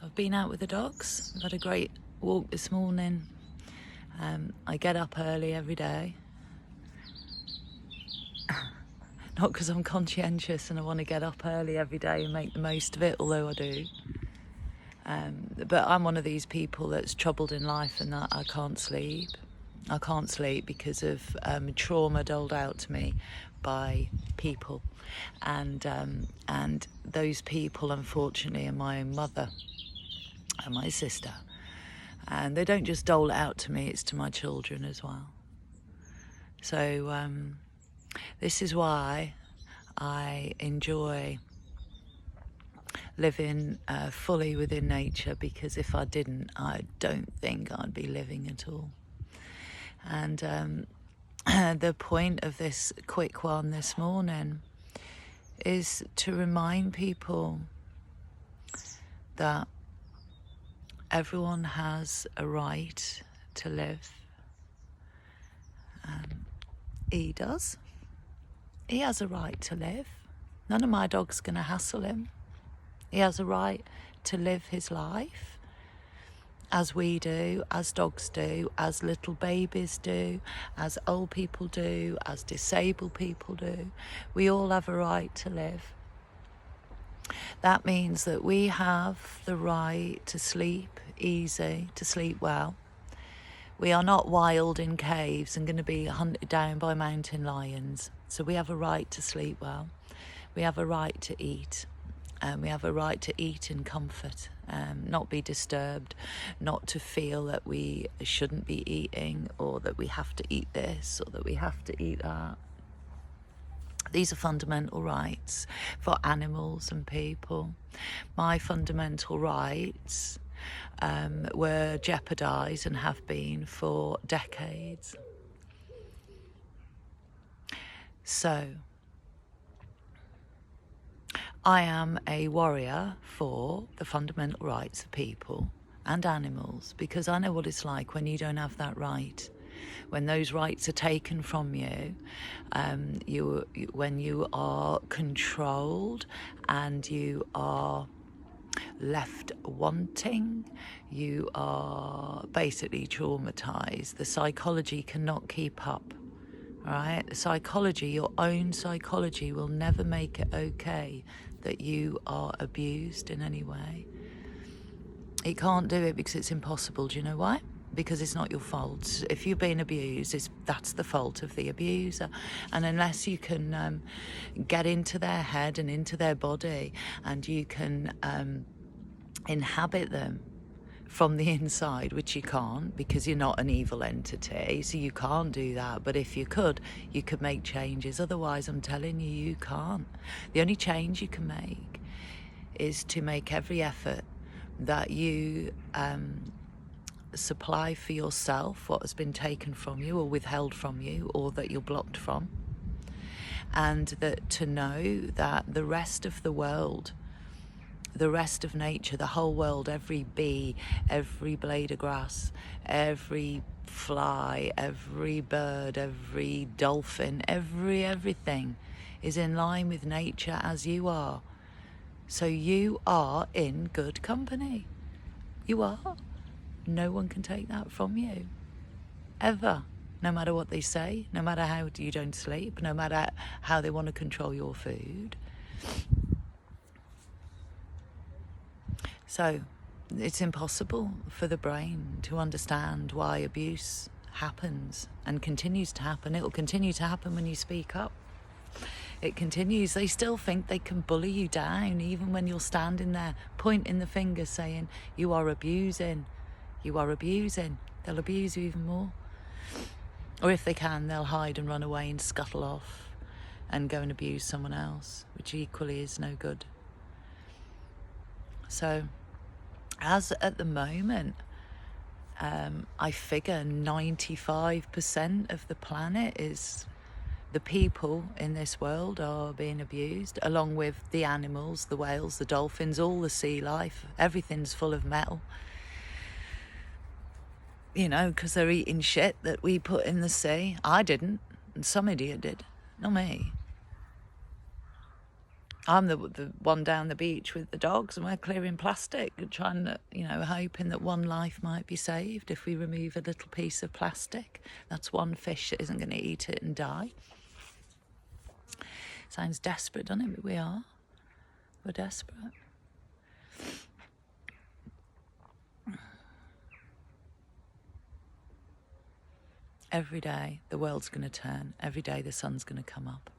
I've been out with the dogs. I've had a great walk this morning. I get up early every day. Not because I'm conscientious and I want to get up early every day and make the most of it, although I do. But I'm one of these people that's troubled in life and that I can't sleep. I can't sleep because of trauma doled out to me by people. And those people, unfortunately, are my own mother and my sister. And they don't just dole it out to me, it's to my children as well. So this is why I enjoy living fully within nature, because if I didn't, I don't think I'd be living at all. And the point of this quick one this morning is to remind people that everyone has a right to live. He does. He has a right to live. None of my dogs going to hassle him. He has a right to live his life as we do, as dogs do, as little babies do, as old people do, as disabled people do. We all have a right to live. That means that we have the right to sleep easy, to sleep well. We are not wild in caves and going to be hunted down by mountain lions. So we have a right to sleep well. We have a right to eat. We have a right to eat in comfort, not be disturbed, not to feel that we shouldn't be eating, or that we have to eat this, or that we have to eat that. These are fundamental rights for animals and people. My fundamental rights were jeopardised and have been for decades. So, I am a warrior for the fundamental rights of people and animals, because I know what it's like when you don't have that right. When those rights are taken from you, when you are controlled and you are left wanting, you are basically traumatized. The psychology cannot keep up, right? The psychology, your own psychology, will never make it okay that you are abused in any way. It can't do it because it's impossible. Do you know why? Because it's not your fault. If you've been abused, that's the fault of the abuser. And unless you can get into their head and into their body, and you can inhabit them from the inside, which you can't because you're not an evil entity, so you can't do that. But if you could make changes. Otherwise, I'm telling you, you can't. The only change you can make is to make every effort that you supply for yourself what has been taken from you or withheld from you, or that you're blocked from, and that to know that the rest of the world, the rest of nature, the whole world, every bee, every blade of grass, every fly, every bird, every dolphin, everything is in line with nature as you are. So you are in good company. You are. No one can take that from you, ever. No matter what they say, no matter how you don't sleep, no matter how they want to control your food. So it's impossible for the brain to understand why abuse happens and continues to happen. It will continue to happen when you speak up. It continues. They still think they can bully you down, even when you're standing there pointing the finger saying, you are abusing, you are abusing. They'll abuse you even more. Or if they can, they'll hide and run away and scuttle off and go and abuse someone else, which equally is no good. So, as at the moment, I figure 95% of the planet is, the people in this world are being abused, along with the animals, the whales, the dolphins, all the sea life. Everything's full of metal. You know, because they're eating shit that we put in the sea. I didn't, and some idiot did, not me. I'm the one down the beach with the dogs, and we're clearing plastic, trying to, hoping that one life might be saved if we remove a little piece of plastic. That's one fish that isn't going to eat it and die. Sounds desperate, doesn't it? But we are. We're desperate. Every day the world's going to turn. Every day the sun's going to come up.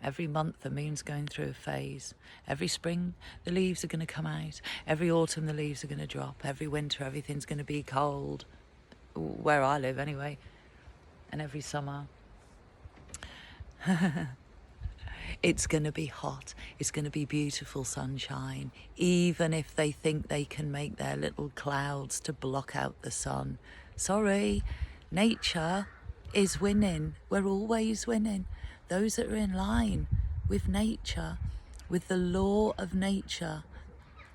Every month the moon's going through a phase. Every spring the leaves are going to come out. Every autumn the leaves are going to drop. Every winter everything's going to be cold, where I live anyway. And every summer it's going to be hot. It's going to be beautiful sunshine, even if they think they can make their little clouds to block out the sun. Sorry, nature is winning. We're always winning. Those that are in line with nature, with the law of nature,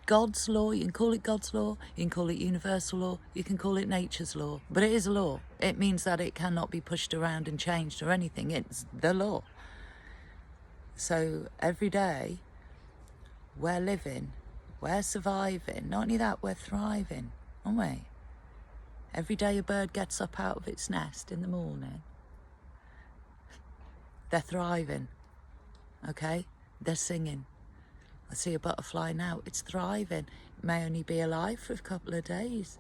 God's law, you can call it God's law, you can call it universal law, you can call it nature's law, but it is a law. It means that it cannot be pushed around and changed or anything. It's the law. So every day we're living, we're surviving. Not only that, we're thriving, aren't we? Every day a bird gets up out of its nest in the morning, they're thriving, okay? They're singing. I see a butterfly now, it's thriving. It may only be alive for a couple of days,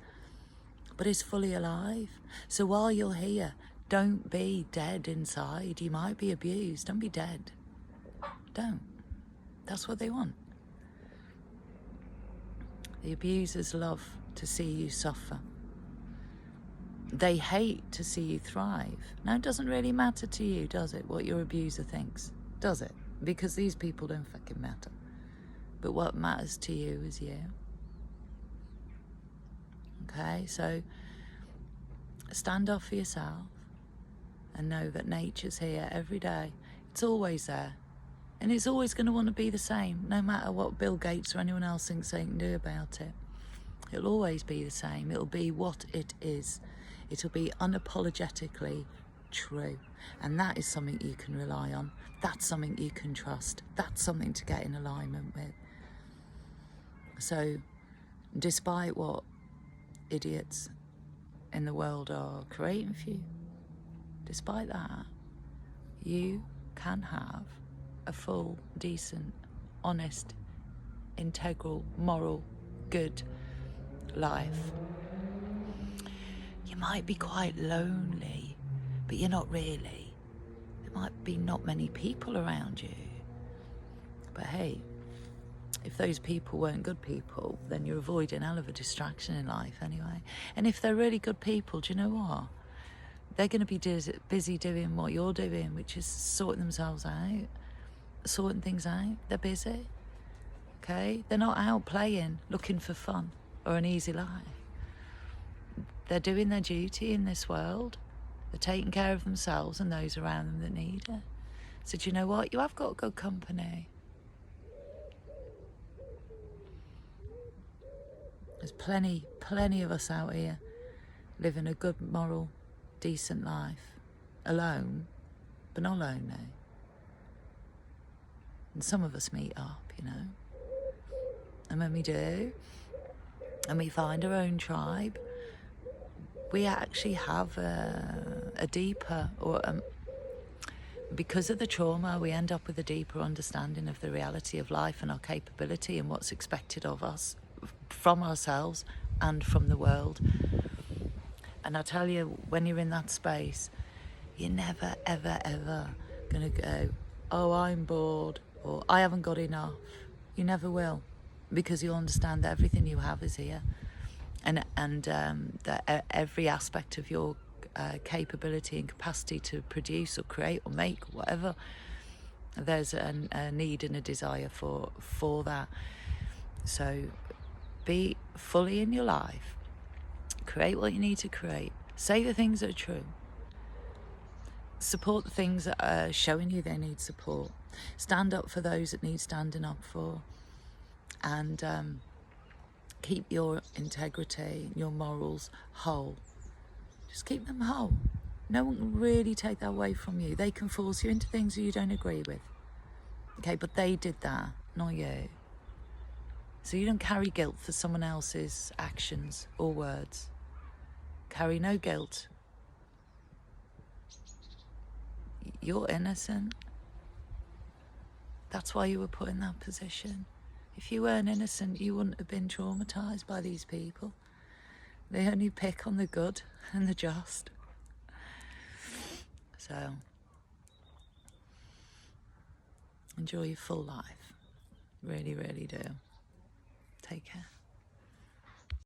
but it's fully alive. So while you're here, don't be dead inside. You might be abused, don't be dead. Don't. That's what they want. The abusers love to see you suffer. They hate to see you thrive. Now, it doesn't really matter to you, does it, what your abuser thinks? Does it? Because these people don't fucking matter. But what matters to you is you. Okay, so stand up for yourself and know that nature's here every day. It's always there. And it's always going to want to be the same, no matter what Bill Gates or anyone else thinks they can do about it. It'll always be the same. It'll be what it is. It'll be unapologetically true. And that is something you can rely on. That's something you can trust. That's something to get in alignment with. So, despite what idiots in the world are creating for you, despite that, you can have a full, decent, honest, integral, moral, good life. You might be quite lonely, but you're not really. There might be not many people around you. But hey, if those people weren't good people, then you're avoiding a hell of a distraction in life anyway. And if they're really good people, do you know what? They're going to be busy doing what you're doing, which is sorting themselves out, sorting things out. They're busy, okay? They're not out playing, looking for fun or an easy life. They're doing their duty in this world. They're taking care of themselves and those around them that need it. So do you know what? You have got good company. There's plenty of us out here living a good, moral, decent life. Alone, but not lonely. And some of us meet up, you know. And when we do, and we find our own tribe, we actually have a deeper, because of the trauma, we end up with a deeper understanding of the reality of life and our capability and what's expected of us, from ourselves and from the world. And I tell you, when you're in that space, you're never, ever, ever going to go, oh, I'm bored, or I haven't got enough. You never will, because you'll understand that everything you have is here. And that every aspect of your capability and capacity to produce or create or make or whatever, there's a need and a desire for that. So be fully in your life. Create what you need to create. Say the things that are true. Support the things that are showing you they need support. Stand up for those that need standing up for. And keep your integrity, your morals whole. Just keep them whole. No one can really take that away from you. They can force you into things that you don't agree with. Okay, but they did that. nor you. So you don't carry guilt for someone else's actions or words. Carry no guilt. You're innocent. That's why you were put in that position. If you weren't innocent, you wouldn't have been traumatised by these people. They only pick on the good and the just. So, enjoy your full life. Really, really do. Take care.